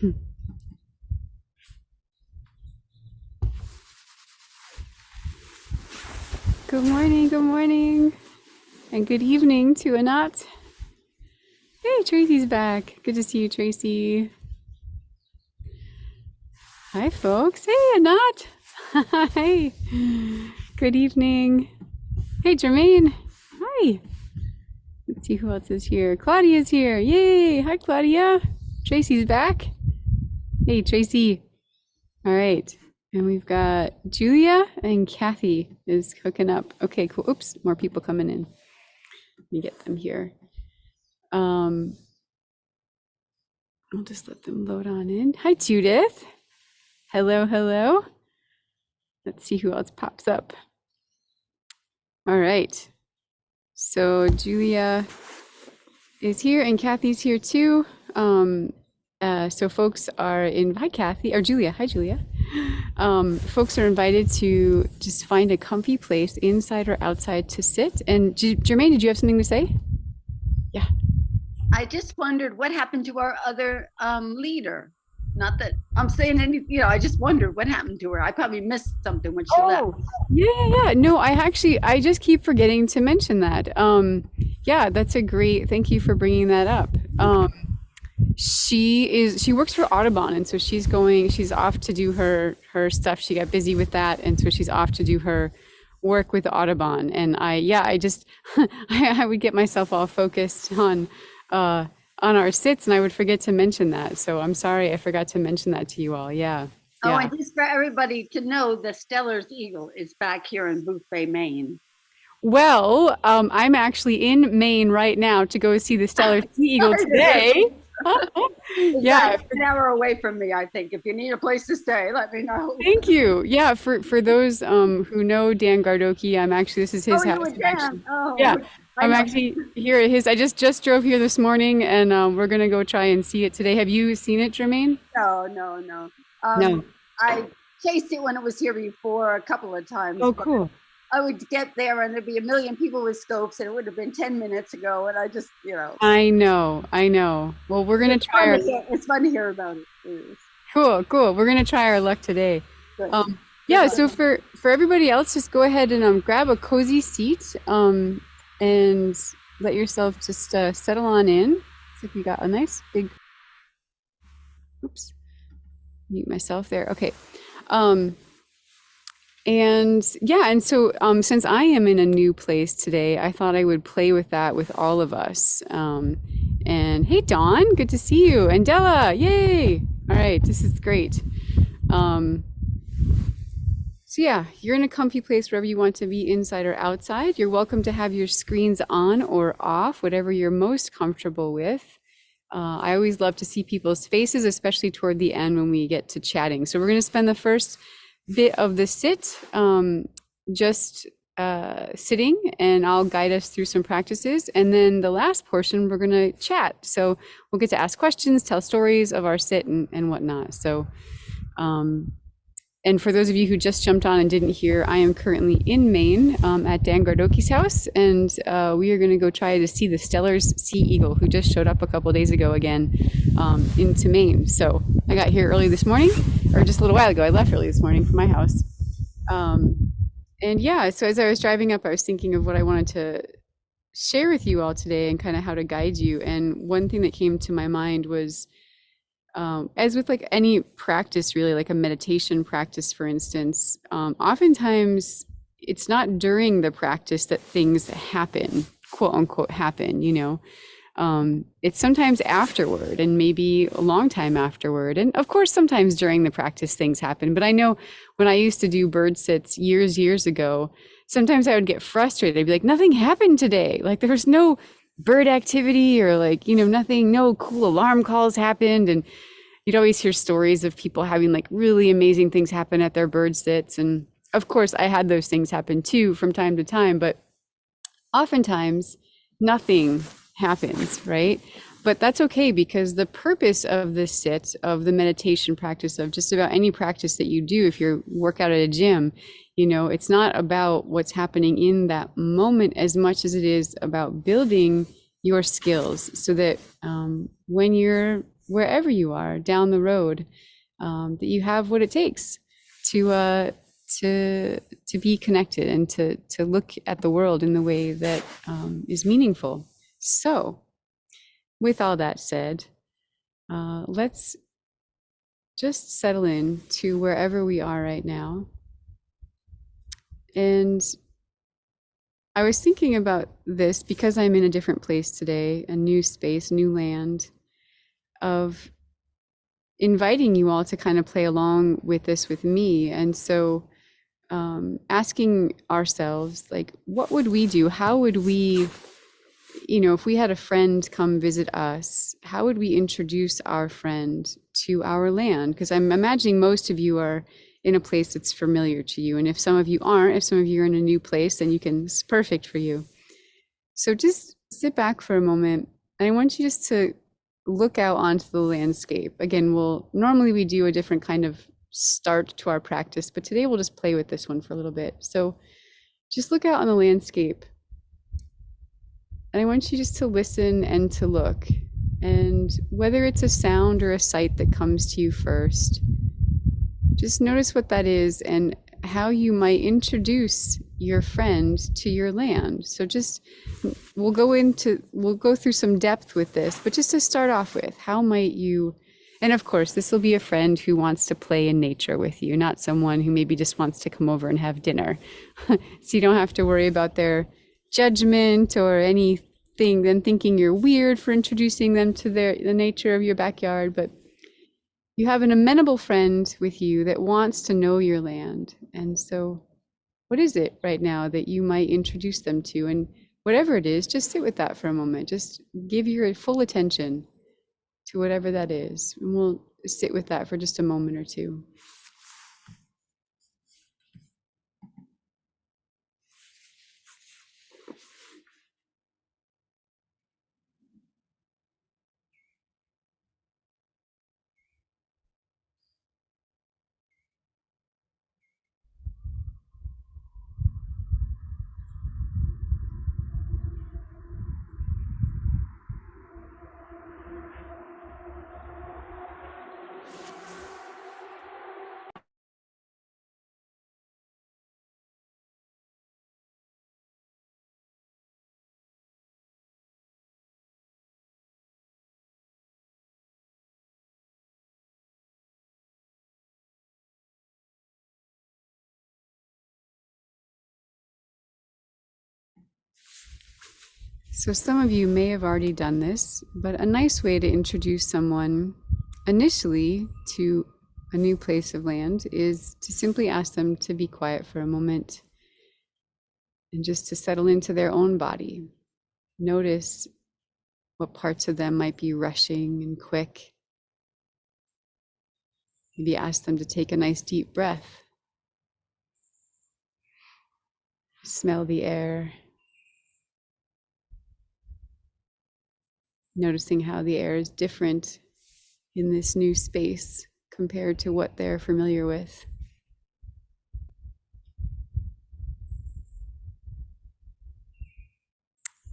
Good morning, and good evening to Anat. Hey, Tracy's back. Good to see you, Tracy. Hi, folks. Hey, Anat. Hi. Good evening. Hey, Jermaine. Hi. Let's see who else is here. Claudia's here. Yay. Hi, Claudia. Tracy's back. Hey, Tracy. All right. And we've got Julia and Kathy is hooking up. Okay, cool. Oops, more people coming in. Let me get them here. I'll just let them load on in. Hi, Judith. Hello, hello. Let's see who else pops up. All right. So Julia is here and Kathy's here too. So folks are in, hi Kathy, or Julia, hi Julia. Folks are invited to just find a comfy place inside or outside to sit. And Jermaine, did you have something to say? Yeah. I just wondered what happened to our other leader. Not that I'm saying any, I just wondered what happened to her. I probably missed something when she left. Yeah. No, I just keep forgetting to mention that. Yeah, that's a great, thank you for bringing that up. She works for Audubon, and so she's off to do her stuff. She got busy with that, and so she's off to do her work with Audubon. And I just I would get myself all focused on our sits, and I would forget to mention that. So I'm sorry, I forgot to mention that to you all. Yeah. Oh, and just for everybody to know, the Stellar's Eagle is back here in Booth Bay, Maine. Well, I'm actually in Maine right now to go see the Stellar Sea Eagle today. Yeah, an hour away from me, I think. If you need a place to stay, let me know. Thank you. Yeah, for those who know Dan Gardoki, this is his house. I'm actually here at his. I just drove here this morning, and we're gonna go try and see it today. Have you seen it, Jermaine? No. No. I chased it when it was here before a couple of times. Oh, cool. I would get there and there'd be a million people with scopes, and it would have been 10 minutes ago, and I just, I know. Well, we're gonna try. It's fun to hear about it. Cool. We're gonna try our luck today. Yeah. So for everybody else, just go ahead and grab a cozy seat and let yourself just settle on in. So if you got a nice big. Oops. Mute myself there. Okay. And so since I am in a new place today, I thought I would play with that with all of us. And hey, Dawn, good to see you. And Della, yay! All right, this is great. So yeah, you're in a comfy place wherever you want to be, inside or outside. You're welcome to have your screens on or off, whatever you're most comfortable with. I always love to see people's faces, especially toward the end when we get to chatting. So we're going to spend the first bit of the sit just sitting, and I'll guide us through some practices, and then the last portion we're going to chat. So we'll get to ask questions, tell stories of our sit and whatnot. So and for those of you who just jumped on and didn't hear, I am currently in Maine at Dan Gardoki's house, and we are going to go try to see the Stellar's Sea Eagle, who just showed up a couple days ago again into Maine. So I got here early this morning, or just a little while ago. I left early this morning from my house. And yeah, so as I was driving up, I was thinking of what I wanted to share with you all today and kind of how to guide you. And one thing that came to my mind was, as with like any practice, really, like a meditation practice, for instance, oftentimes it's not during the practice that things happen, quote unquote happen, it's sometimes afterward, and maybe a long time afterward. And of course, sometimes during the practice things happen. But I know when I used to do bird sits years ago, sometimes I would get frustrated. I'd be like, nothing happened today. Like there was no bird activity, or like, nothing, no cool alarm calls happened. And you'd always hear stories of people having like really amazing things happen at their bird sits. And of course I had those things happen too from time to time, but oftentimes nothing happens, right? But that's okay, because the purpose of this sit, of the meditation practice, of just about any practice that you do, if you work out at a gym, it's not about what's happening in that moment as much as it is about building your skills, so that when you're wherever you are down the road, that you have what it takes to to be connected and to look at the world in the way that is meaningful. So, with all that said, let's just settle in to wherever we are right now. And I was thinking about this because I'm in a different place today, a new space, new land, of inviting you all to kind of play along with this with me. And so asking ourselves, like, what would we do? How would we, if we had a friend come visit us, how would we introduce our friend to our land? Because I'm imagining most of you are in a place that's familiar to you. And if some of you aren't, if some of you are in a new place, then it's perfect for you. So just sit back for a moment. And I want you just to look out onto the landscape. Again, normally we do a different kind of start to our practice, but today we'll just play with this one for a little bit. So just look out on the landscape. And I want you just to listen and to look. And whether it's a sound or a sight that comes to you first, just notice what that is and how you might introduce your friend to your land. So just, we'll go through some depth with this, but just to start off with, how might you, and of course, this will be a friend who wants to play in nature with you, not someone who maybe just wants to come over and have dinner. So you don't have to worry about their judgment or anything, then thinking you're weird for introducing them to the nature of your backyard, but you have an amenable friend with you that wants to know your land. And so what is it right now that you might introduce them to? And whatever it is, just sit with that for a moment. Just give your full attention to whatever that is. And we'll sit with that for just a moment or two. So some of you may have already done this, but a nice way to introduce someone initially to a new place of land is to simply ask them to be quiet for a moment and just to settle into their own body. Notice what parts of them might be rushing and quick. Maybe ask them to take a nice deep breath. Smell the air. Noticing how the air is different in this new space compared to what they're familiar with.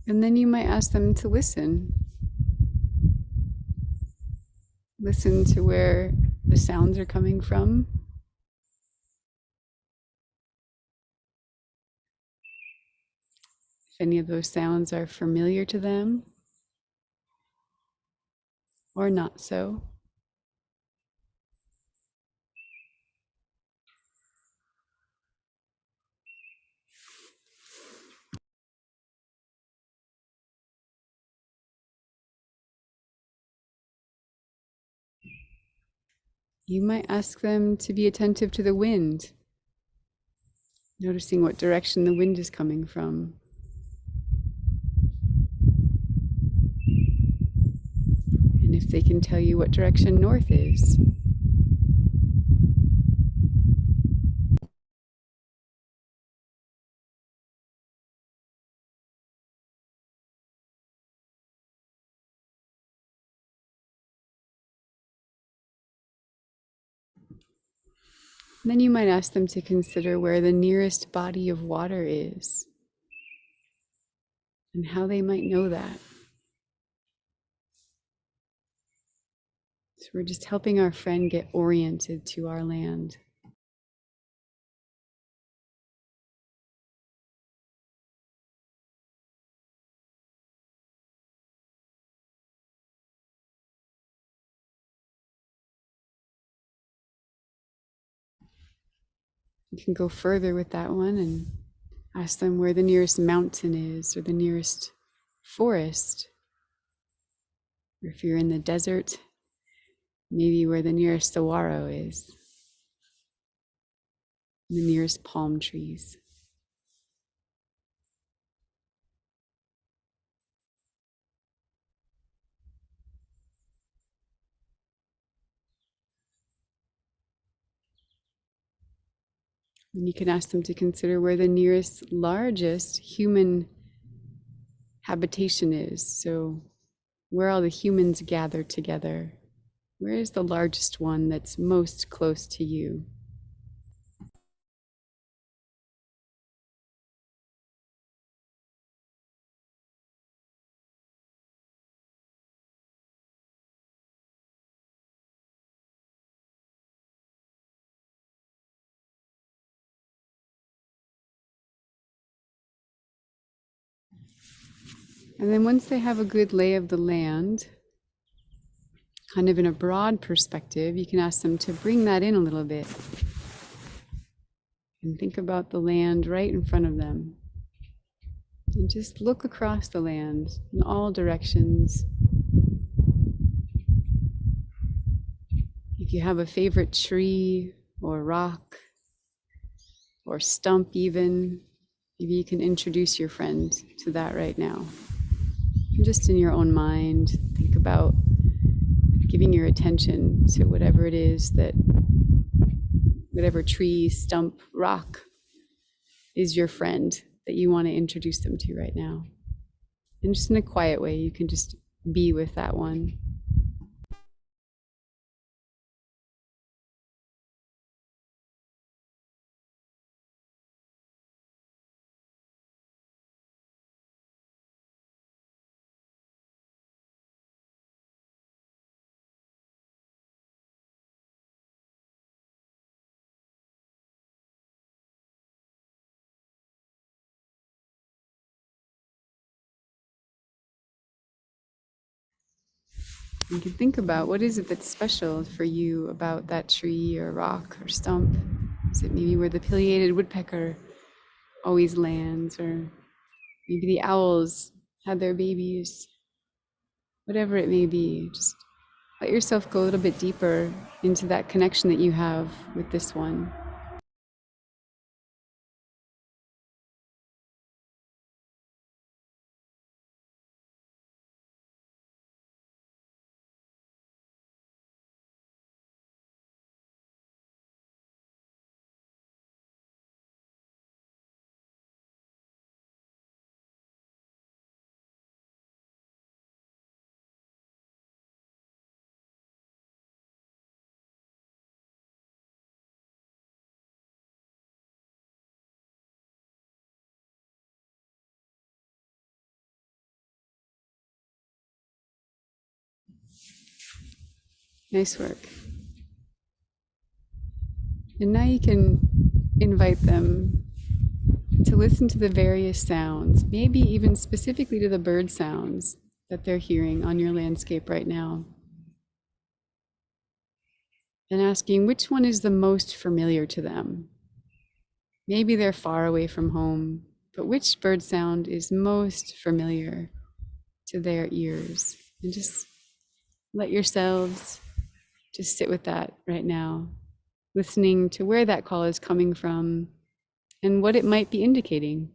And then you might ask them to listen. Listen to where the sounds are coming from. If any of those sounds are familiar to them or not so. You might ask them to be attentive to the wind, noticing what direction the wind is coming from. And if they can tell you what direction north is. Then you might ask them to consider where the nearest body of water is and how they might know that. So we're just helping our friend get oriented to our land. You can go further with that one and ask them where the nearest mountain is or the nearest forest. Or if you're in the desert, maybe where the nearest saguaro is, the nearest palm trees. And you can ask them to consider where the nearest largest human habitation is. So where all the humans gather together. Where is the largest one that's most close to you? And then once they have a good lay of the land, kind of in a broad perspective, you can ask them to bring that in a little bit and think about the land right in front of them. And just look across the land in all directions. If you have a favorite tree or rock or stump even, maybe you can introduce your friend to that right now. And just in your own mind, think about giving your attention to whatever it is that, whatever tree, stump, rock is your friend that you want to introduce them to right now. And just in a quiet way, you can just be with that one. You can think about what is it that's special for you about that tree or rock or stump. Is it maybe where the pileated woodpecker always lands, or maybe the owls had their babies? Whatever it may be, just let yourself go a little bit deeper into that connection that you have with this one. Nice work. And now you can invite them to listen to the various sounds, maybe even specifically to the bird sounds that they're hearing on your landscape right now. And asking which one is the most familiar to them. Maybe they're far away from home, but which bird sound is most familiar to their ears? And just let yourselves just sit with that right now, listening to where that call is coming from and what it might be indicating.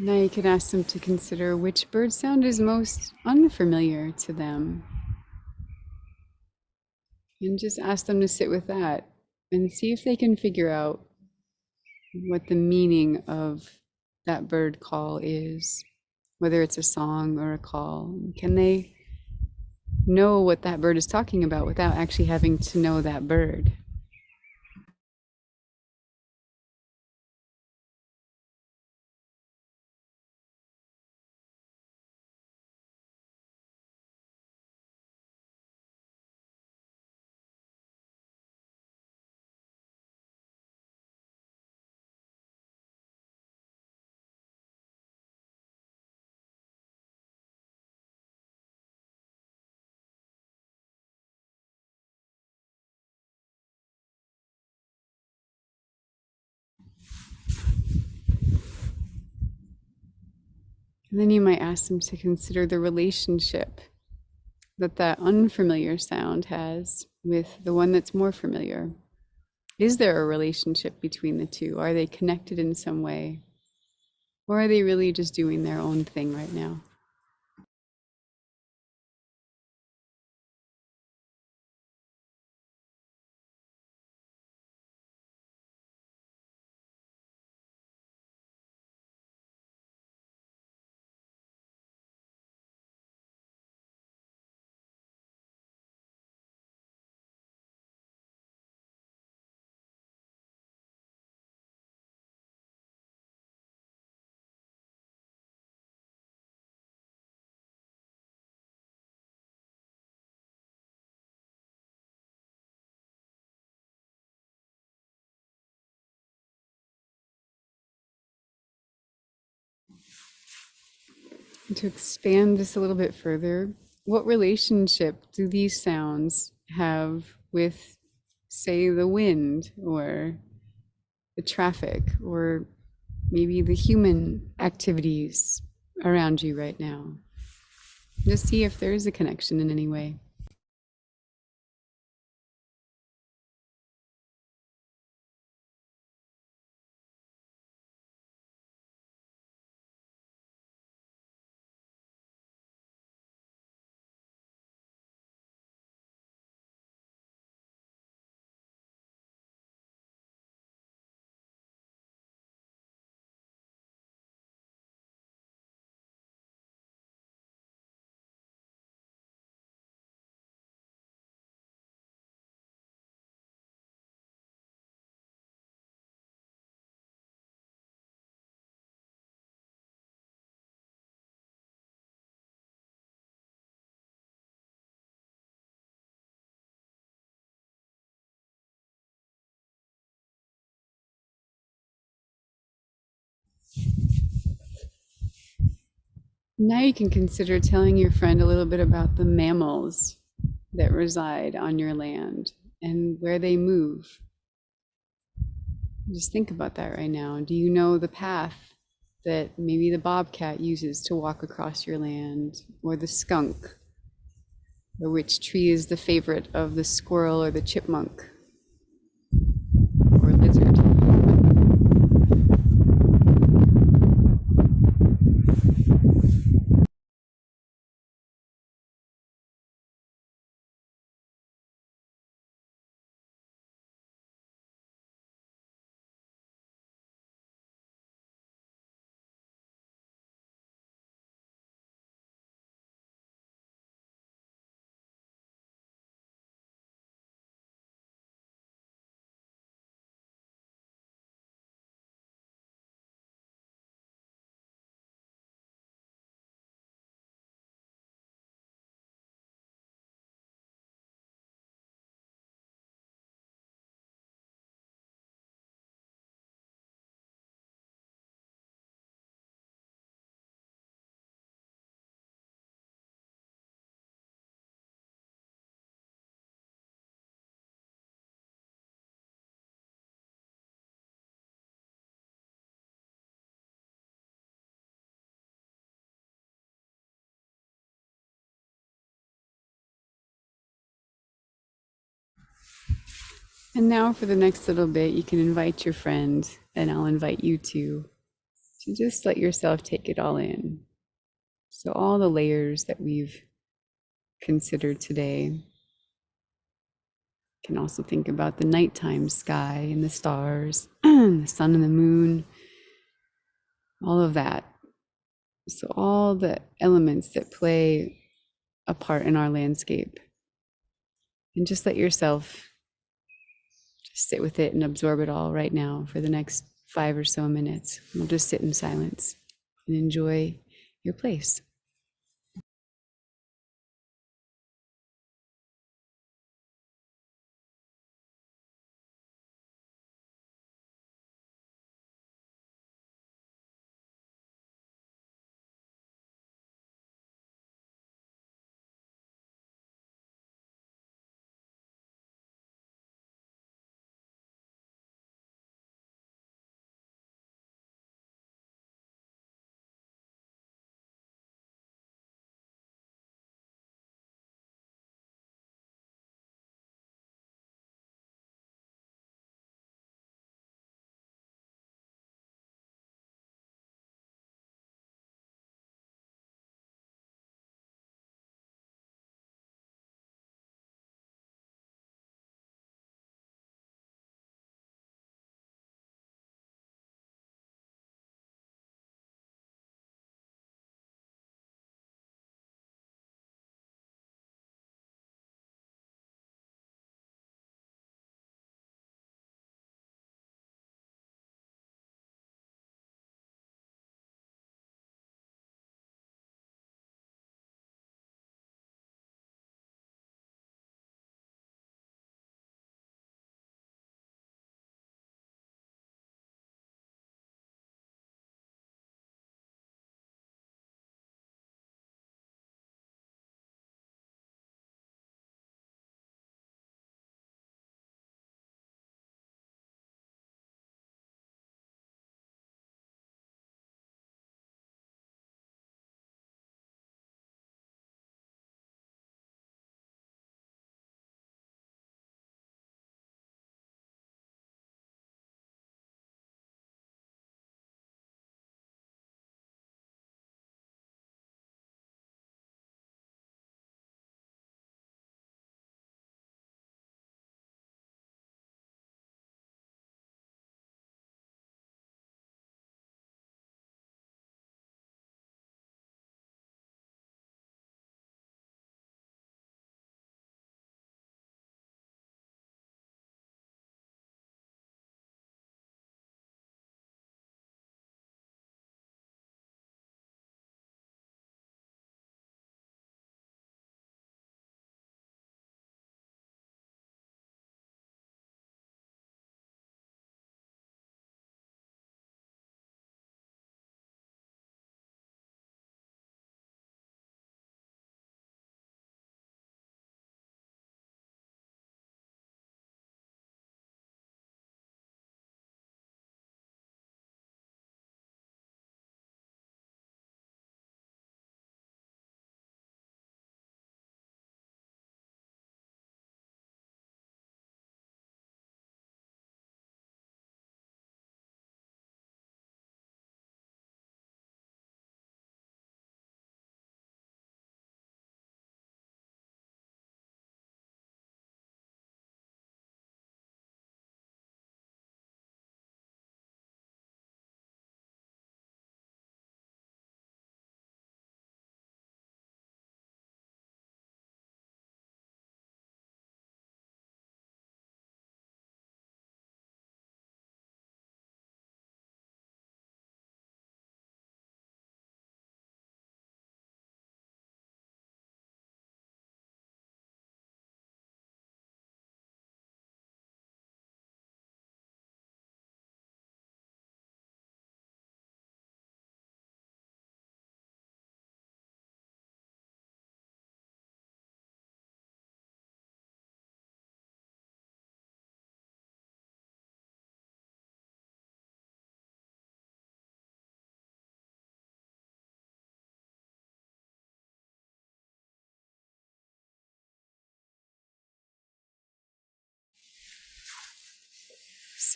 Now you can ask them to consider which bird sound is most unfamiliar to them. And just ask them to sit with that and see if they can figure out what the meaning of that bird call is, whether it's a song or a call. Can they know what that bird is talking about without actually having to know that bird? And then you might ask them to consider the relationship that that unfamiliar sound has with the one that's more familiar. Is there a relationship between the two? Are they connected in some way? Or are they really just doing their own thing right now? And to expand this a little bit further, what relationship do these sounds have with, say, the wind or the traffic or maybe the human activities around you right now? Just see if there is a connection in any way. Now you can consider telling your friend a little bit about the mammals that reside on your land and where they move. Just think about that right now. Do you know the path that maybe the bobcat uses to walk across your land, or the skunk, or which tree is the favorite of the squirrel or the chipmunk or lizard? And now for the next little bit, you can invite your friend, and I'll invite you too, to just let yourself take it all in. So, all the layers that we've considered today. You can also think about the nighttime sky and the stars, the sun and the moon, all of that. So, all the elements that play a part in our landscape. And just let yourself just sit with it and absorb it all right now for the next 5 or so minutes. We'll just sit in silence and enjoy your place.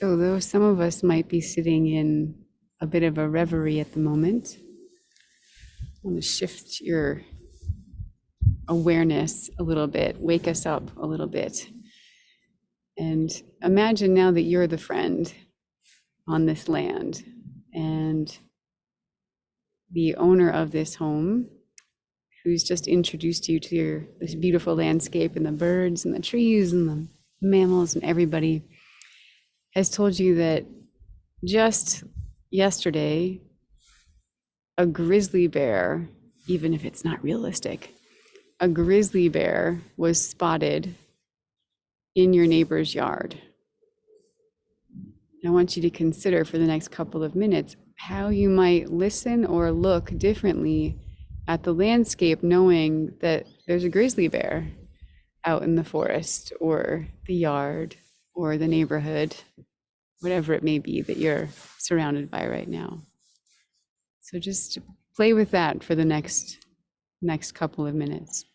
So, though some of us might be sitting in a bit of a reverie at the moment. I want to shift your awareness a little bit, wake us up a little bit. And imagine now that you're the friend on this land and the owner of this home who's just introduced you to this beautiful landscape and the birds and the trees and the mammals and everybody has told you that just yesterday, a grizzly bear, even if it's not realistic, a grizzly bear was spotted in your neighbor's yard. I want you to consider for the next couple of minutes how you might listen or look differently at the landscape, knowing that there's a grizzly bear out in the forest or the yard or the neighborhood, whatever it may be that you're surrounded by right now. So just play with that for the next couple of minutes.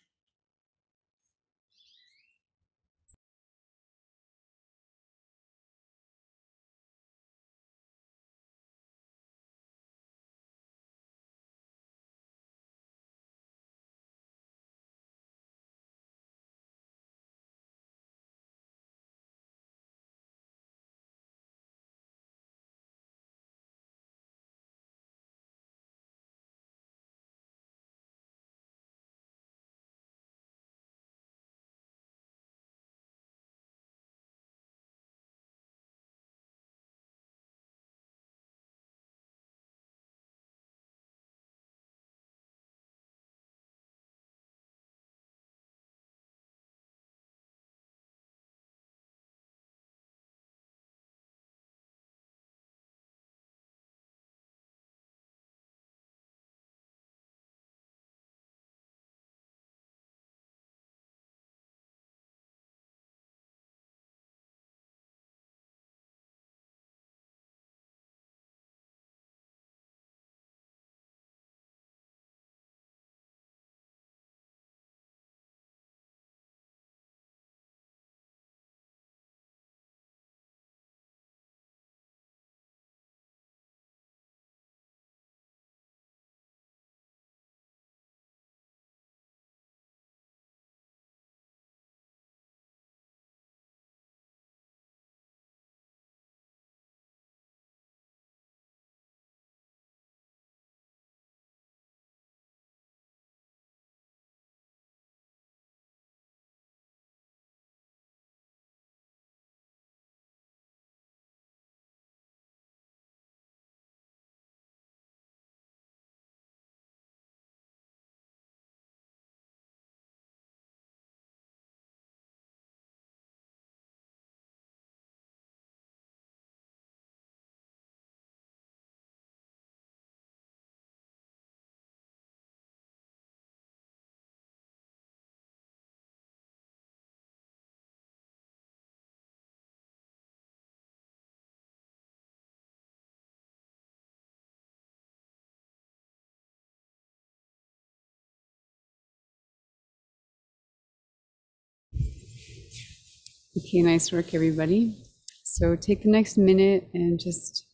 Okay, nice work, everybody. So take the next minute and just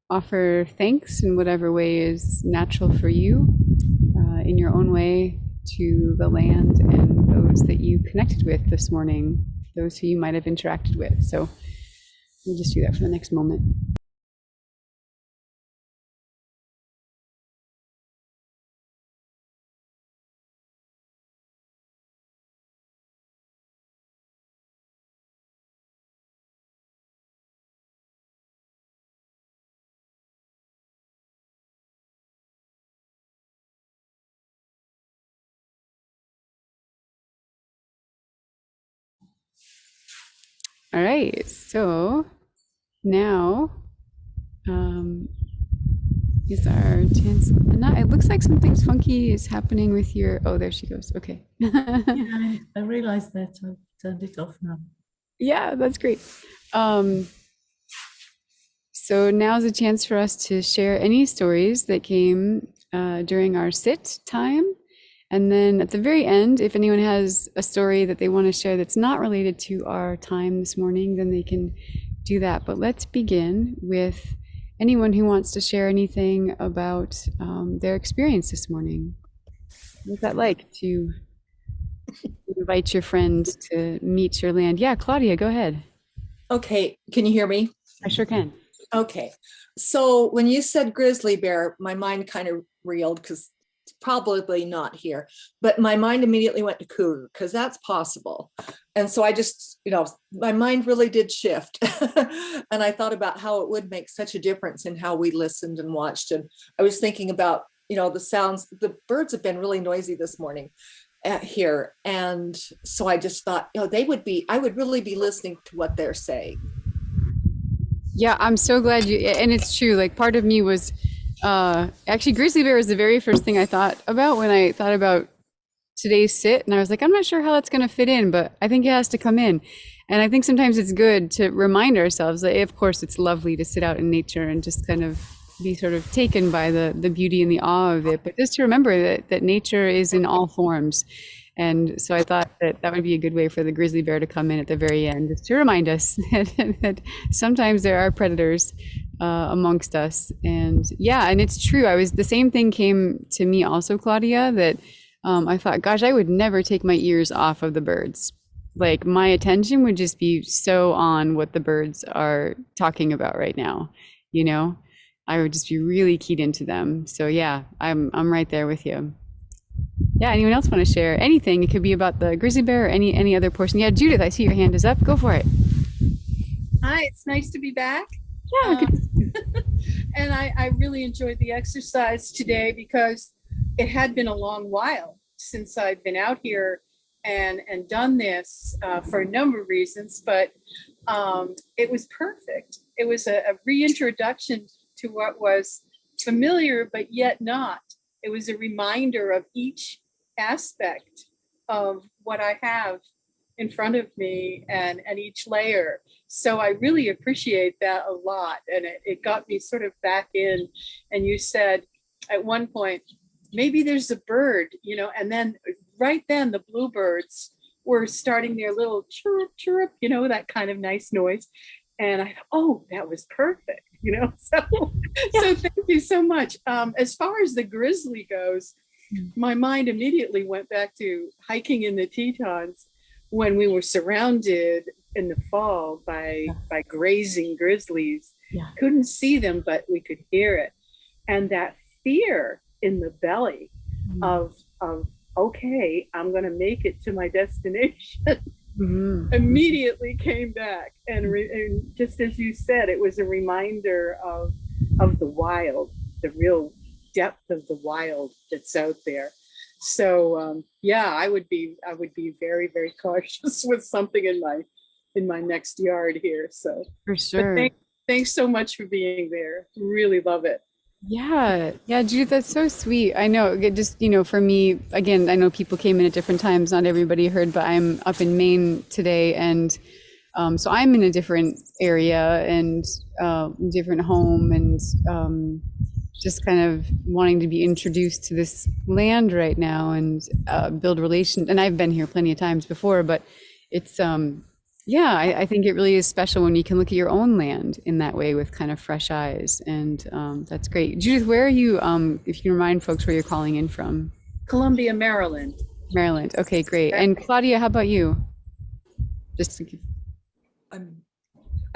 offer thanks in whatever way is natural for you, in your own way, to the land and those that you connected with this morning, those who you might have interacted with. So we'll just do that for the next moment. All right, so now is our chance. It looks like something's funky is happening with your, oh, there she goes. Okay. Yeah, I realized that. I've turned it off now. Yeah, that's great. So now's a chance for us to share any stories that came during our sit time. And then at the very end, if anyone has a story that they want to share that's not related to our time this morning, then they can do that. But let's begin with anyone who wants to share anything about their experience this morning. What's that like to invite your friend to meet your land? Yeah, Claudia, go ahead. Okay, can you hear me? I sure can. Okay, so when you said grizzly bear, my mind kind of reeled because it's probably not here, but my mind immediately went to cougar because that's possible. And so I just, my mind really did shift. And I thought about how it would make such a difference in how we listened and watched. And I was thinking about, the sounds, the birds have been really noisy this morning here. And so I just thought, I would really be listening to what they're saying. Yeah, I'm so glad and it's true. Like part of me was, actually grizzly bear was the very first thing I thought about when I thought about today's sit. And I was like, I'm not sure how that's going to fit in, but I think it has to come in. And I think sometimes it's good to remind ourselves that, of course, it's lovely to sit out in nature and just kind of be sort of taken by the beauty and the awe of it. But just to remember that nature is in all forms. And so I thought that would be a good way for the grizzly bear to come in at the very end, just to remind us that sometimes there are predators amongst us. And yeah, and it's true. The same thing came to me also, Claudia, that I thought, gosh, I would never take my ears off of the birds. Like my attention would just be so on what the birds are talking about right now. I would just be really keyed into them. So yeah, I'm right there with you. Yeah, anyone else want to share anything? It could be about the grizzly bear or any other portion. Yeah, Judith, I see your hand is up. Go for it. Hi, it's nice to be back. Yeah, and I really enjoyed the exercise today because it had been a long while since I'd been out here and done this for a number of reasons, but it was perfect. It was a reintroduction to what was familiar, but yet not. It was a reminder of each aspect of what I have in front of me and each layer. So I really appreciate that a lot. And it got me sort of back in. And you said at one point, maybe there's a bird, and then right then the bluebirds were starting their little chirrup, chirrup, that kind of nice noise. And I thought, oh, that was perfect, So thank you so much. As far as the grizzly goes, my mind immediately went back to hiking in the Tetons when we were surrounded in the fall by grazing grizzlies. Yeah. Couldn't see them, but we could hear it. And that fear in the belly of okay, I'm going to make it to my destination. Immediately came back. And just as you said, it was a reminder of the wild, the real depth of the wild that's out there. So yeah, I would be very, very cautious with something in my next yard here. So for sure. Thanks so much for being there. Really love it. Yeah, Judith, that's so sweet. I know, it just, for me, again, I know people came in at different times, not everybody heard, but I'm up in Maine today. And so I'm in a different area and different home and just kind of wanting to be introduced to this land right now and build relations. And I've been here plenty of times before, but it's, yeah, I think it really is special when you can look at your own land in that way with kind of fresh eyes. And that's great. Judith, where are you? If you can remind folks where you're calling in from. Columbia, Maryland. Maryland. Okay, great. And Claudia, how about you? Just to give... I'm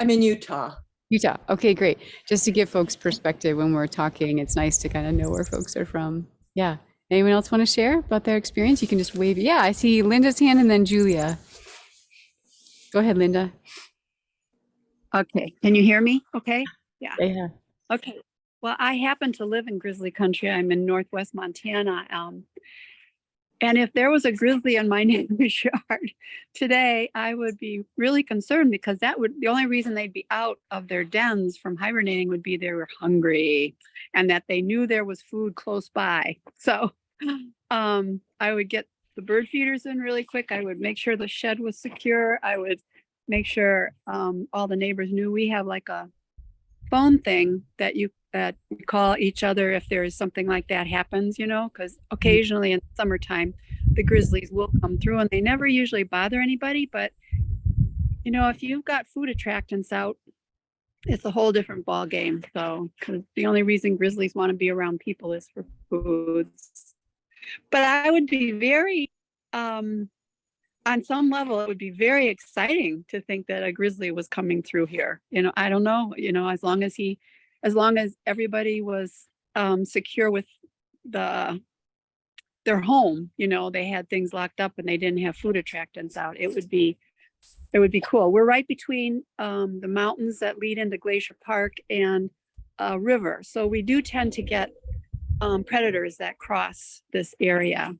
in Utah. Utah. Okay, great. Just to give folks perspective when we're talking, it's nice to kind of know where folks are from. Yeah. Anyone else want to share about their experience? You can just wave. Yeah, I see Linda's hand and then Julia. Go ahead, Linda. Okay. Can you hear me? Okay. Yeah. Yeah. Okay. Well, I happen to live in grizzly country. I'm in Northwest Montana. And if there was a grizzly in my neighbor's yard today, I would be really concerned because the only reason they'd be out of their dens from hibernating would be they were hungry and that they knew there was food close by. So I would get the bird feeders in really quick. I would make sure the shed was secure. I would make sure all the neighbors knew. We have like a phone thing that we call each other if there is something like that happens, because occasionally in summertime, the grizzlies will come through and they never usually bother anybody. But, if you've got food attractants out, it's a whole different ball game. So, 'cause the only reason grizzlies want to be around people is for foods. But I would be very, on some level, it would be very exciting to think that a grizzly was coming through here. I don't know, as long as everybody was secure with the their home, they had things locked up and they didn't have food attractants out. It would be cool. We're right between the mountains that lead into Glacier Park and a river. So we do tend to get predators that cross this area.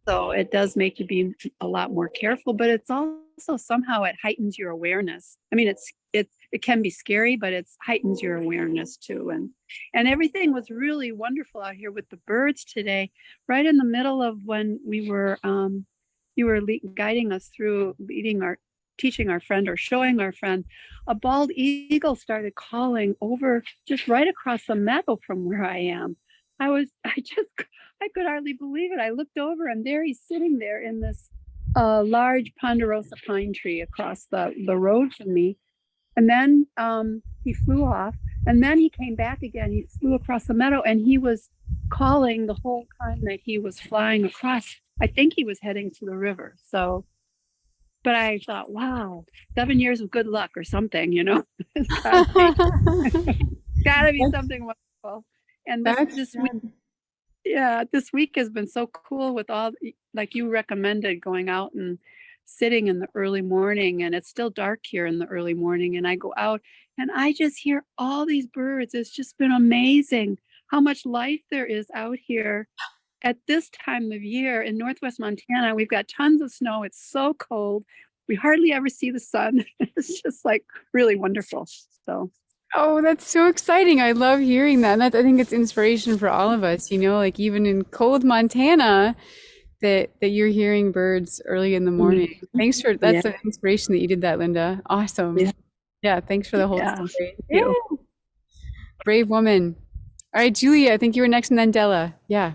So it does make you be a lot more careful, but it's also somehow it heightens your awareness. I mean, it can be scary, but it heightens your awareness too. And everything was really wonderful out here with the birds today, right in the middle of when we were, you were guiding us through teaching our friend or showing our friend, a bald eagle started calling over just right across the meadow from where I am. I could hardly believe it. I looked over and there he's sitting there in this large ponderosa pine tree across the road from me. And then he flew off and then he came back again. He flew across the meadow and he was calling the whole time that he was flying across. I think he was heading to the river. So, but I thought, wow, 7 years of good luck or something, It's gotta be something wonderful. And this week, yeah, this week has been so cool with all, like you recommended, going out and sitting in the early morning, and it's still dark here in the early morning, and I go out and I just hear all these birds. It's just been amazing how much life there is out here at this time of year in Northwest Montana. We've got tons of snow. It's so cold. We hardly ever see the sun. It's just like really wonderful. So. Oh, that's so exciting. I love hearing that. And I think it's inspiration for all of us, like even in cold Montana, that you're hearing birds early in the morning. Thanks for that's an inspiration that you did that, Linda. Awesome. Yeah, thanks for the whole story. Thank you. Brave woman. All right, Julia, I think you were next, and then Della. Yeah.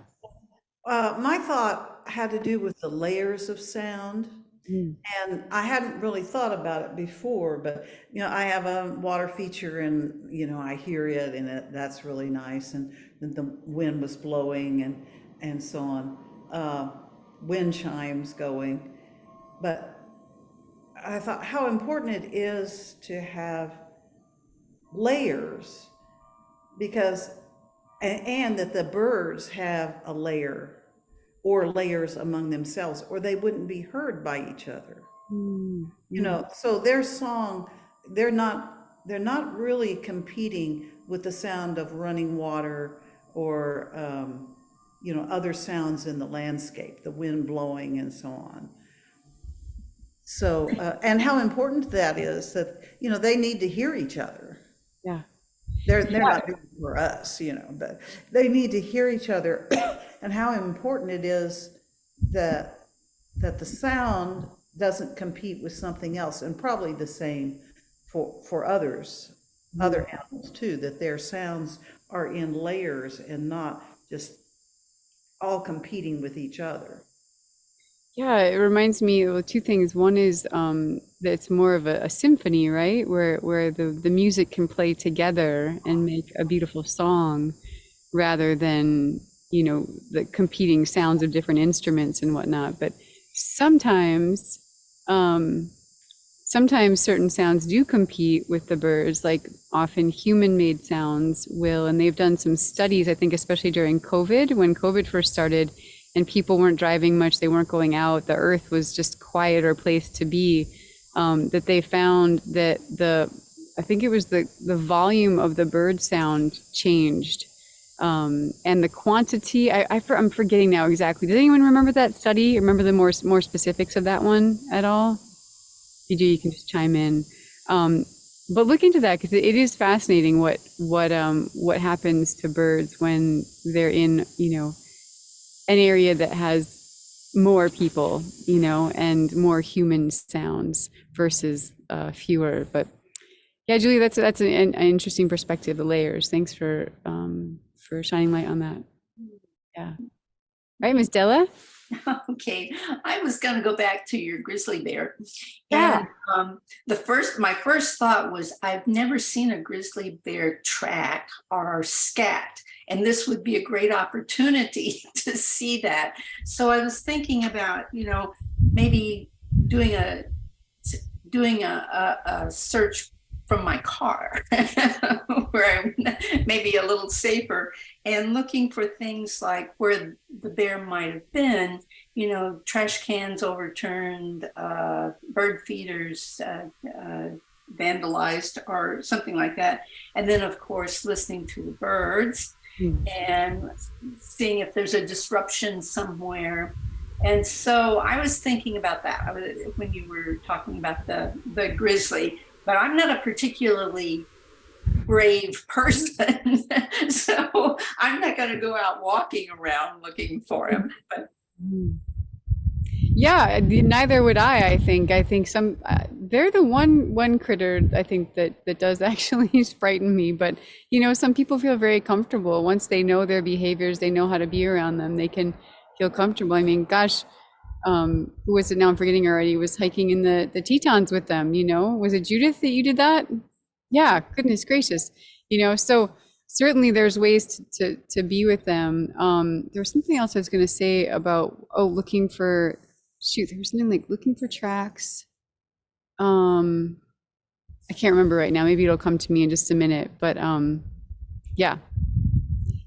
My thought had to do with the layers of sound. And I hadn't really thought about it before, but I have a water feature and I hear it and that's really nice. And the wind was blowing and so on, wind chimes going. But I thought how important it is to have layers, because and that the birds have a layer or layers among themselves, or they wouldn't be heard by each other. So their song, they're not really competing with the sound of running water or other sounds in the landscape, the wind blowing and so on. So and how important that is, that they need to hear each other. Yeah. They're not doing it for us, but they need to hear each other. And how important it is that the sound doesn't compete with something else, and probably the same for other animals too, that their sounds are in layers and not just all competing with each other. Yeah, it reminds me of two things. One is that it's more of a symphony, right? Where the music can play together and make a beautiful song, rather than, the competing sounds of different instruments and whatnot. But sometimes certain sounds do compete with the birds, like often human-made sounds will. And they've done some studies, I think, especially during COVID, when COVID first started, and people weren't driving much, they weren't going out, the earth was just quieter place to be, that they found that I think it was the volume of the bird sound changed, and the quantity, I'm forgetting now exactly. Does anyone remember that study? Remember the more specifics of that one at all? If you do, you can just chime in. But look into that, because it is fascinating what happens to birds when they're in, an area that has more people, and more human sounds versus fewer. But yeah, Julie, that's an interesting perspective, the layers. Thanks for shining light on that. Yeah. All right, Ms. Della. Okay, I was going to go back to your grizzly bear. Yeah. And my first thought was, I've never seen a grizzly bear track or scat, and this would be a great opportunity to see that. So I was thinking about, maybe doing a search from my car where I'm maybe a little safer, and looking for things like where the bear might have been, trash cans overturned, bird feeders vandalized or something like that. And then of course, listening to the birds and seeing if there's a disruption somewhere. And so I was thinking about that when you were talking about the grizzly, but I'm not a particularly brave person. So I'm not going to go out walking around looking for him. But Yeah, neither would I think. I think some they're the one critter I think that does actually frighten me. But some people feel very comfortable once they know their behaviors, they know how to be around them, they can feel comfortable. I mean, gosh, who was it now? I'm forgetting already. Was hiking in the Tetons with them. Was it Judith that you did that? Yeah, goodness gracious. So certainly there's ways to be with them. There was something else I was going to say about looking for. Shoot, there was something like looking for tracks. I can't remember right now. Maybe it'll come to me in just a minute. But yeah.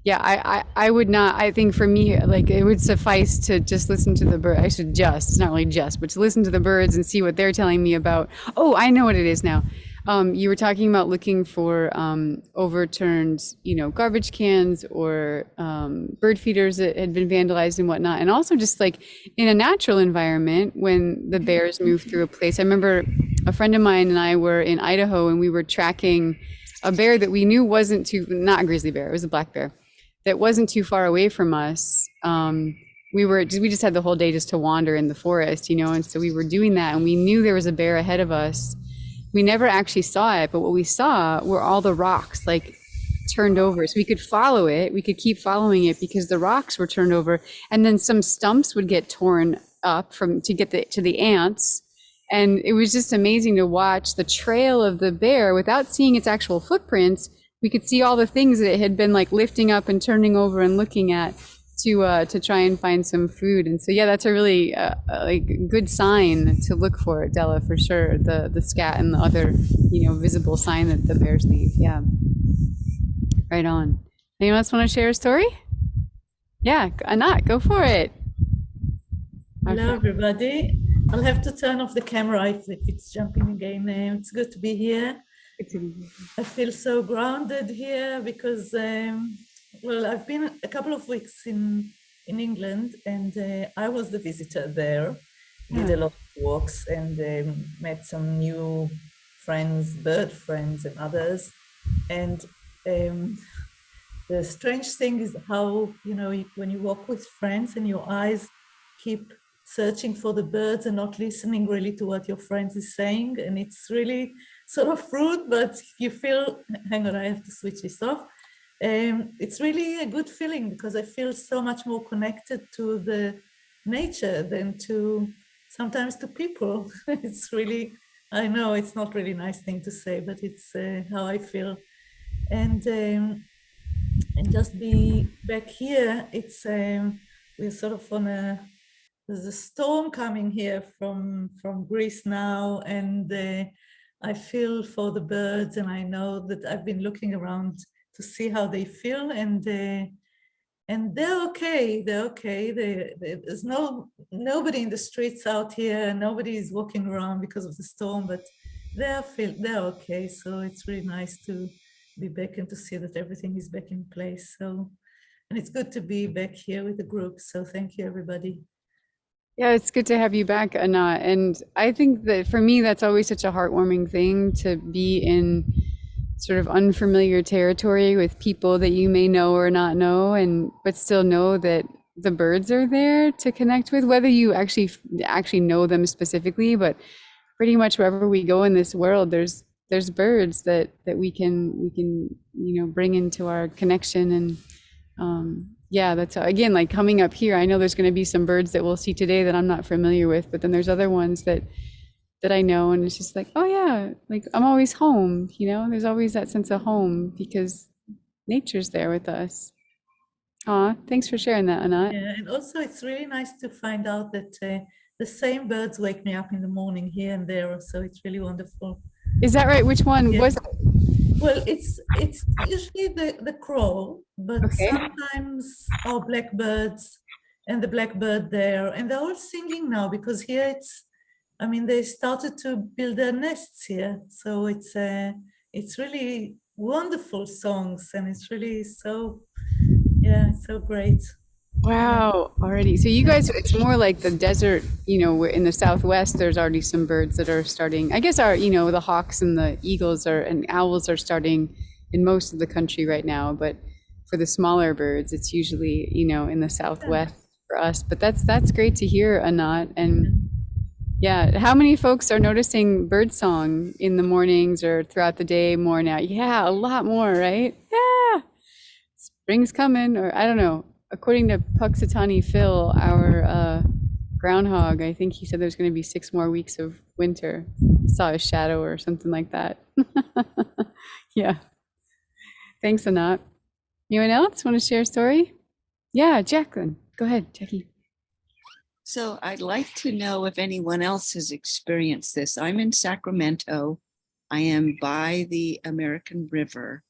I would not. I think for me, like it would suffice to just listen to the bird. It's not really just, but to listen to the birds and see what they're telling me about. Oh, I know what it is now. You were talking about looking for overturned, garbage cans or bird feeders that had been vandalized and whatnot. And also just like in a natural environment when the bears move through a place. I remember a friend of mine and I were in Idaho and we were tracking a bear that we knew not a grizzly bear, it was a black bear, that wasn't too far away from us. We just had the whole day just to wander in the forest, and so we were doing that and we knew there was a bear ahead of us. We never actually saw it, but what we saw were all the rocks like turned over. So we could follow it. We could keep following it because the rocks were turned over, and then some stumps would get torn up to get to the ants. And it was just amazing to watch the trail of the bear without seeing its actual footprints. We could see all the things that it had been like lifting up and turning over and looking at to try and find some food. And so, yeah, that's a really good sign to look for, Della, for sure. The scat and the other, visible sign that the bears leave. Yeah. Right on. Anyone else want to share a story? Yeah, Anat, go for it. Hello, everybody. I'll have to turn off the camera if it's jumping again. It's good to be here. I feel so grounded here because, I've been a couple of weeks in England, and I was the visitor there. Did a lot of walks and met some new friends, bird friends and others. And the strange thing is how, when you walk with friends and your eyes keep searching for the birds and not listening really to what your friends is saying. And it's really sort of rude, but you feel, hang on, I have to switch this off. It's really a good feeling because I feel so much more connected to the nature than sometimes to people. It's really, I know it's not really a nice thing to say, but it's how I feel. And just be back here, it's, we're sort of there's a storm coming here from Greece now, and I feel for the birds, and I know that I've been looking around to see how they feel, and they're okay. They're okay. There's nobody in the streets out here. Nobody is walking around because of the storm, but they're okay. So it's really nice to be back and to see that everything is back in place. So, and it's good to be back here with the group. So thank you, everybody. Yeah, it's good to have you back, Anat. And I think that for me, that's always such a heartwarming thing to be in sort of unfamiliar territory with people that you may know or not know, but still know that the birds are there to connect with, whether you actually know them specifically, but pretty much wherever we go in this world, there's birds that we can bring into our connection. And Yeah, that's again, like coming up here, I know there's going to be some birds that we'll see today that I'm not familiar with, but then there's other ones that I know, and it's just like, oh yeah, like I'm always home, you know, there's always that sense of home because nature's there with us. Aw, thanks for sharing that, Anat. Yeah, and also it's really nice to find out that the same birds wake me up in the morning here and there, so it's really wonderful. Is that right? Which one Yeah. was it? Well, it's usually the crow, but Okay. sometimes our blackbirds and the blackbird there, and they're all singing now because here I mean, they started to build their nests here, so it's really wonderful songs, and it's really so great. Wow, already. So you guys, it's more like the desert, you know, in the Southwest, there's already some birds that are starting. I guess you know, the hawks and the eagles and owls are starting in most of the country right now, but for the smaller birds, it's usually, you know, in the Southwest for us. But that's great to hear, Anat. And yeah, how many folks are noticing bird song in the mornings or throughout the day more now? Yeah, a lot more, right? Yeah, spring's coming, or I don't know. According to Puxatani Phil, our groundhog, I think he said there's going to be 6 more weeks of winter. Saw a shadow or something like that. Yeah. Thanks, Anat. Anyone else want to share a story? Yeah, Jacqueline. Go ahead, Jackie. So I'd like to know if anyone else has experienced this. I'm in Sacramento. I am by the American River.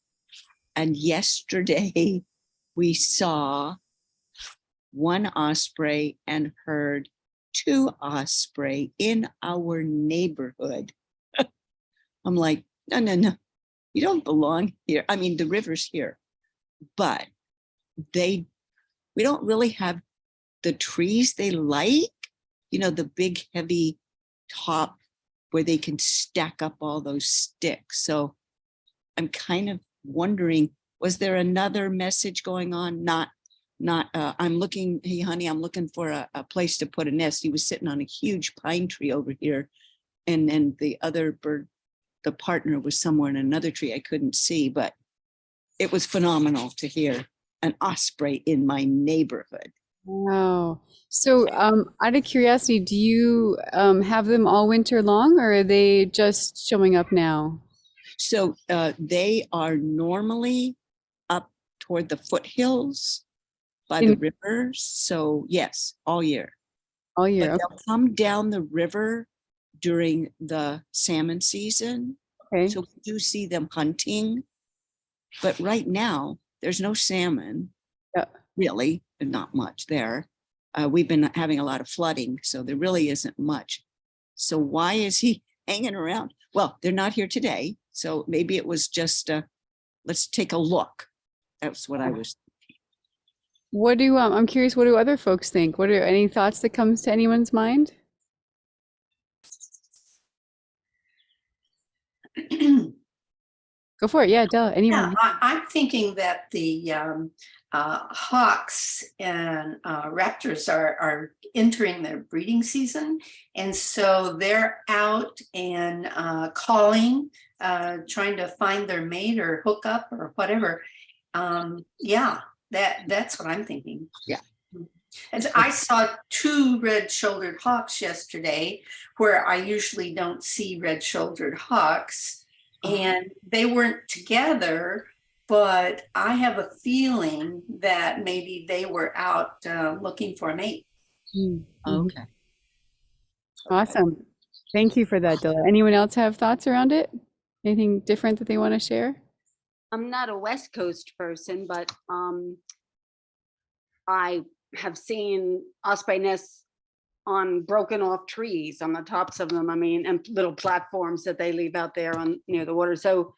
And yesterday we saw 1 osprey and heard 2 osprey in our neighborhood. I'm like, no, you don't belong here. I mean, the river's here, but we don't really have the trees they like, you know, the big heavy top where they can stack up all those sticks. So I'm kind of wondering, was there another message going on? Not I'm looking, hey honey, I'm looking for a place to put a nest. He was sitting on a huge pine tree over here. And then the other bird, the partner, was somewhere in another tree I couldn't see, but it was phenomenal to hear an osprey in my neighborhood. Wow. So, out of curiosity, do you have them all winter long, or are they just showing up now? So they are normally up toward the foothills by the rivers. So yes, all year. All year. But they'll come down the river during the salmon season. Okay. So we do see them hunting. But right now, there's no salmon, really, and not much there. We've been having a lot of flooding, so there really isn't much. So why is he hanging around? Well, they're not here today, so maybe it was just, let's take a look. That's what I was thinking. What do, I'm curious, what do other folks think? What are any thoughts that comes to anyone's mind? Go for it. Yeah, Della, anyone. Yeah, I'm thinking that the hawks and raptors are entering their breeding season. And so they're out and calling, trying to find their mate or hook up or whatever. Yeah, that's what I'm thinking. Yeah. And I saw 2 red-shouldered hawks yesterday, where I usually don't see red-shouldered hawks. And they weren't together, but I have a feeling that maybe they were out looking for a mate. Okay. Awesome. Thank you for that, Dilla. Anyone else have thoughts around it? Anything different that they want to share? I'm not a West Coast person, but I have seen osprey nests on broken off trees on the tops of them. I mean, and little platforms that they leave out there on near the water. So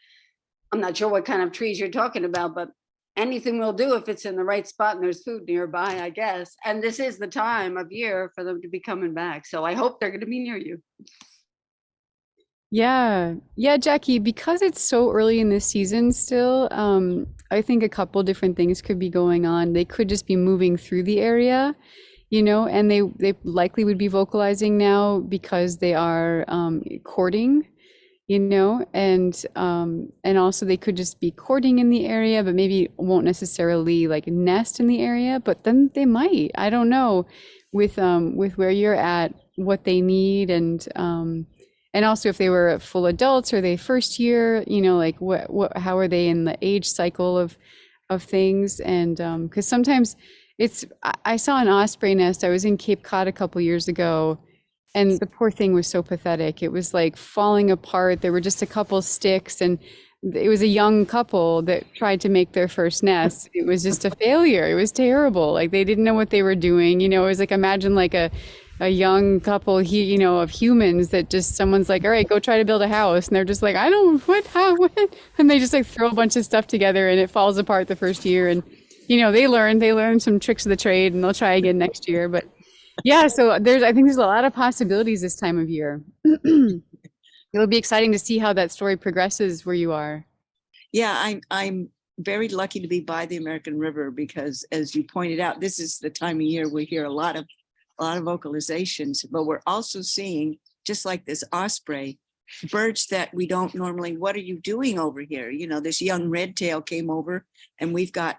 I'm not sure what kind of trees you're talking about, but anything will do if it's in the right spot and there's food nearby, I guess. And this is the time of year for them to be coming back. So I hope they're going to be near you. Yeah, Jackie, because it's so early in the season still, I think a couple different things could be going on. They could just be moving through the area, you know, and they likely would be vocalizing now because they are courting, and also they could just be courting in the area, but maybe won't necessarily like nest in the area, but then they might. I don't know with where you're at, what they need, and also if they were full adults or they first year, like what how are they in the age cycle of things, and because sometimes I saw an osprey nest. I was in Cape Cod a couple years ago, and the poor thing was so pathetic. It was like falling apart. There were just a couple sticks, and it was a young couple that tried to make their first nest. It was just a failure. It was terrible. Like they didn't know what they were doing. It was like, imagine like a young couple, of humans that just someone's like, all right, go try to build a house. And they're just like, I don't, how, what? And they just like throw a bunch of stuff together and it falls apart the first year. And, they learn some tricks of the trade and they'll try again next year. But yeah, so I think there's a lot of possibilities this time of year. It'll be exciting to see how that story progresses where you are. Yeah, I'm very lucky to be by the American River because, as you pointed out, this is the time of year we hear a lot of vocalizations, but we're also seeing, just like this osprey, birds that we don't normally, what are you doing over here? This young red tail came over, and we've got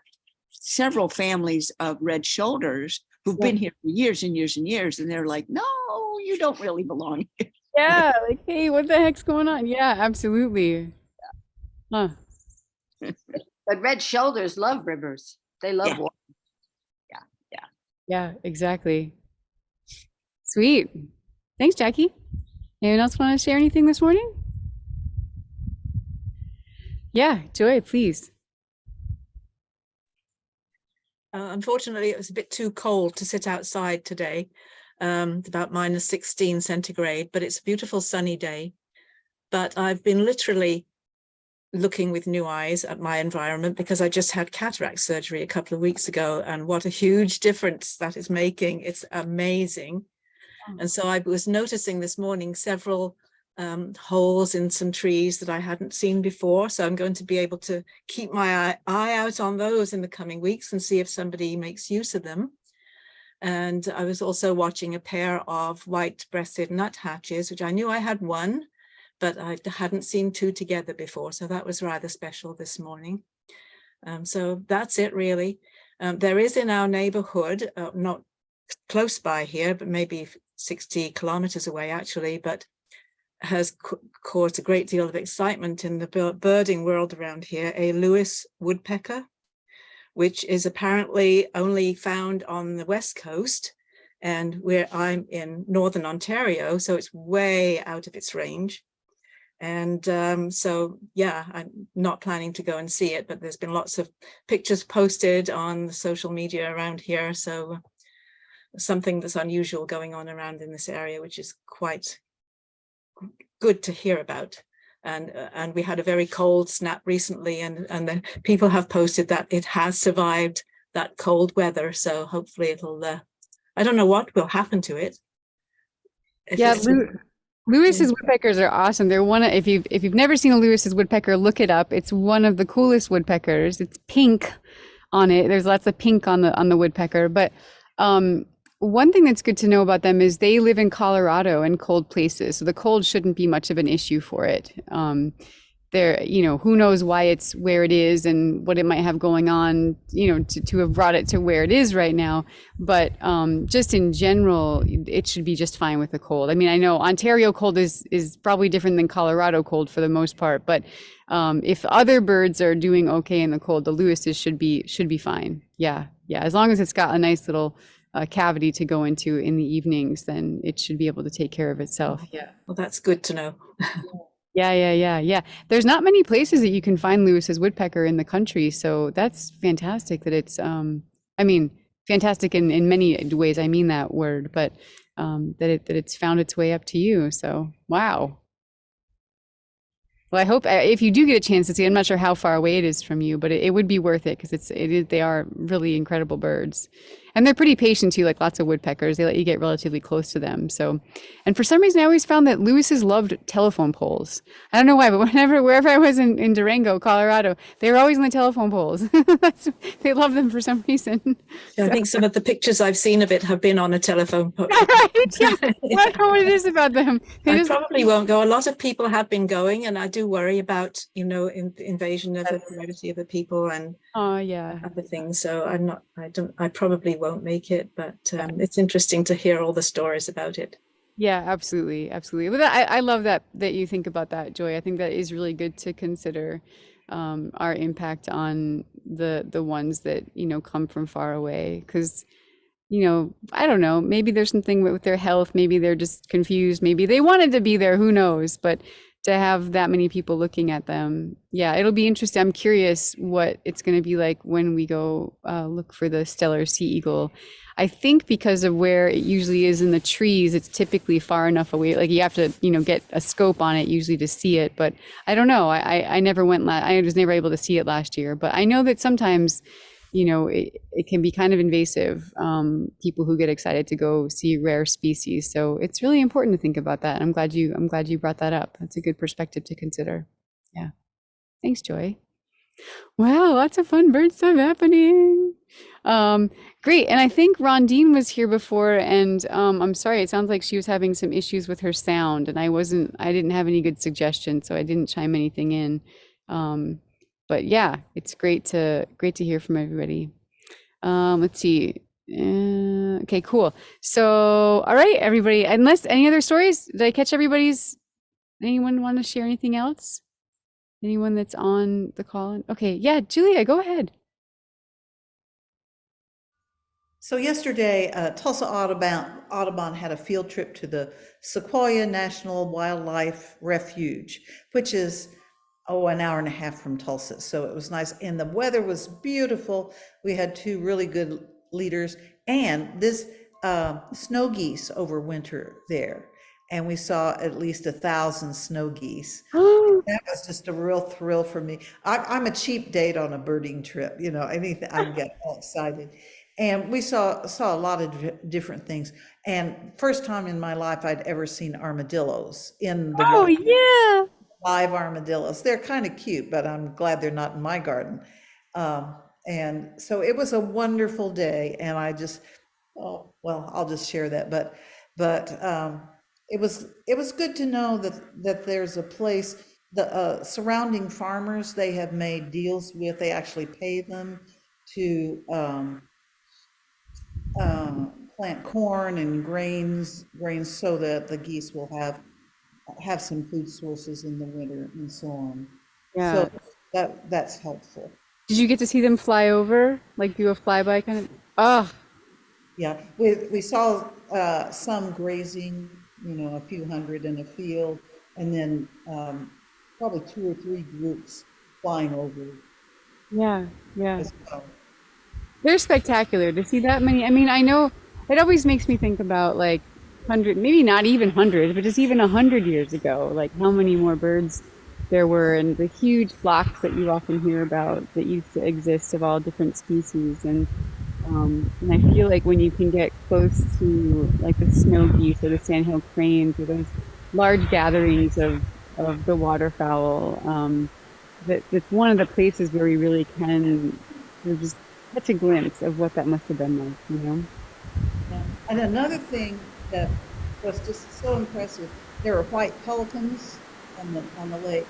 several families of red shoulders who've been here for years and years and years, and they're like, no, you don't really belong here. Yeah, like, hey, what the heck's going on? Yeah, absolutely. Huh. But red shoulders love rivers. They love water. Yeah, exactly. Sweet. Thanks, Jackie. Anyone else want to share anything this morning? Yeah, Joy, please. Unfortunately, it was a bit too cold to sit outside today. It's about -16 centigrade, but it's a beautiful sunny day. But I've been literally looking with new eyes at my environment because I just had cataract surgery a couple of weeks ago, and what a huge difference that is making. It's amazing. And so I was noticing this morning several holes in some trees that I hadn't seen before. So I'm going to be able to keep my eye out on those in the coming weeks and see if somebody makes use of them. And I was also watching a pair of white-breasted nuthatches, which I knew I had one, but I hadn't seen two together before. So that was rather special this morning. So that's it, really. There is in our neighborhood, not close by here, but maybe 60 kilometers away, actually, but has caused a great deal of excitement in the birding world around here, a Lewis woodpecker, which is apparently only found on the West Coast, and where I'm in Northern Ontario, so it's way out of its range. And so, yeah, I'm not planning to go and see it, but there's been lots of pictures posted on the social media around here. So something that's unusual going on around in this area, which is quite good to hear about. And we had a very cold snap recently, and then people have posted that it has survived that cold weather. So hopefully it'll, I don't know what will happen to it. Yeah, Lewis's woodpeckers are awesome. They're if you've never seen a Lewis's woodpecker, look it up. It's one of the coolest woodpeckers. It's pink on it. There's lots of pink on the woodpecker. But one thing that's good to know about them is they live in Colorado and cold places, so the cold shouldn't be much of an issue for it. Who knows why it's where it is and what it might have going on, to have brought it to where it is right now. But just in general, it should be just fine with the cold. I mean, I know Ontario cold is probably different than Colorado cold for the most part, but if other birds are doing okay in the cold, the Lewis's should be fine. Yeah, as long as it's got a nice little cavity to go into in the evenings, then it should be able to take care of itself. Yeah. Well, that's good to know. Yeah. There's not many places that you can find Lewis's woodpecker in the country, so that's fantastic that it's fantastic in many ways. I mean that word, but that it's found its way up to you. So wow. Well, I hope if you do get a chance to see, I'm not sure how far away it is from you, but it would be worth it because they are really incredible birds. And they're pretty patient too, like lots of woodpeckers. They let you get relatively close to them. So, and for some reason, I always found that Lewis's loved telephone poles. I don't know why, but wherever I was in Durango, Colorado, they were always on the telephone poles. They love them for some reason. I think some of the pictures I've seen of it have been on a telephone pole. Right? Yeah. I don't know what it is about them. I probably won't go. A lot of people have been going, and I do worry about, you know, invasion of the privacy of the people and other things. So I probably won't make it, but it's interesting to hear all the stories about it. Yeah, absolutely, absolutely. But I love that you think about that, Joy. I think that is really good to consider our impact on the ones that, you know, come from far away, because, you know, I don't know, maybe there's something with their health, maybe they're just confused, maybe they wanted to be there, who knows, but to have that many people looking at them, yeah, it'll be interesting. I'm curious what it's going to be like when we go look for the stellar sea eagle. I think because of where it usually is in the trees, it's typically far enough away. Like you have to, you know, get a scope on it usually to see it. But I don't know. I never went. I was never able to see it last year. But I know that sometimes, you know, it can be kind of invasive. People who get excited to go see rare species. So it's really important to think about that. I'm glad you brought that up. That's a good perspective to consider. Yeah. Thanks, Joy. Wow, lots of fun bird stuff happening. Great. And I think Rondine was here before, and I'm sorry, it sounds like she was having some issues with her sound, and I didn't have any good suggestions, so I didn't chime anything in. But yeah, it's great to hear from everybody. Let's see. Okay, cool. So, all right, everybody, unless any other stories, did I catch everybody's? Anyone want to share anything else? Anyone that's on the call? Okay, yeah, Julia, go ahead. So yesterday, Tulsa Audubon had a field trip to the Sequoia National Wildlife Refuge, which is, an hour and a half from Tulsa. So it was nice. And the weather was beautiful. We had two really good leaders, and this snow geese overwinter there. And we saw at least 1,000 snow geese. That was just a real thrill for me. I'm a cheap date on a birding trip, you know, anything, I get all excited. And we saw a lot of different things. And first time in my life I'd ever seen armadillos in the wild. Yeah. Live armadillos. They're kind of cute, but I'm glad they're not in my garden. And so it was a wonderful day. And I just, I'll just share that. But it was good to know that there's a place, the surrounding farmers, they have made deals with, they actually pay them to plant corn and grains so that the geese will have some food sources in the winter and so on. Yeah. So that's helpful. Did you get to see them fly over, like do a flyby kind of? Oh. Yeah, we saw some grazing, you know, a few hundred in a field, and then probably 2 or 3 groups flying over. Yeah, yeah. As well. They're spectacular to see that many. I mean, I know it always makes me think about like 100, maybe not even 100, but just even 100 years ago, like how many more birds there were, and the huge flocks that you often hear about that used to exist of all different species. And I feel like when you can get close to like the snow geese or the sandhill cranes or those large gatherings of the waterfowl, that's one of the places where we really can just catch a glimpse of what that must have been like, you know? Yeah. And another thing that was just so impressive, there were white pelicans on the lake,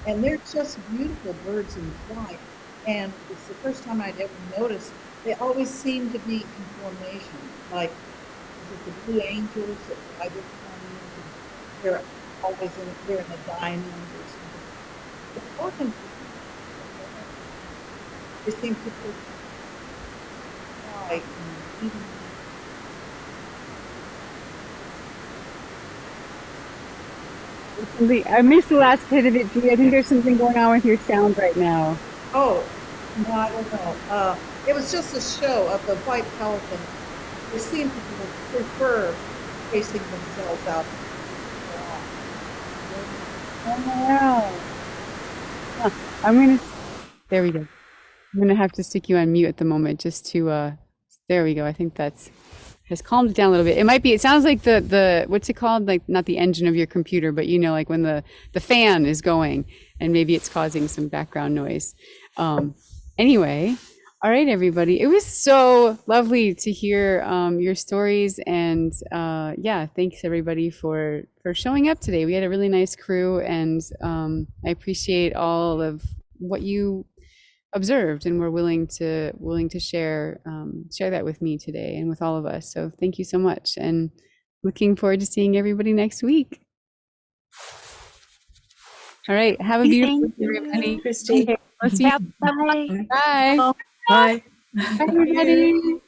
and they're just beautiful birds in flight. And it's the first time I'd ever noticed, they always seem to be in formation, like the blue angels that fly this time, they're always they're in a diamond or something. The pelicans, they seem to fly and even I missed the last bit of it, Julie. I think there's something going on with your sound right now. Oh, no, I don't know. It was just a show of the white pelican. They seem to prefer facing themselves out. Oh, wow. There we go. I'm going to have to stick you on mute at the moment just to There we go. I think that's has calmed it down a little bit. It might be, it sounds like the what's it called? Like not the engine of your computer, but you know, like when the fan is going and maybe it's causing some background noise. Anyway, all right, everybody. It was so lovely to hear your stories, and yeah, thanks everybody for showing up today. We had a really nice crew, and I appreciate all of what you observed and were willing to share that with me today and with all of us. So thank you so much, and looking forward to seeing everybody next week. All right, have a beautiful day, everybody. Kristi. Let's see. Bye. Bye. Bye. Bye, everybody.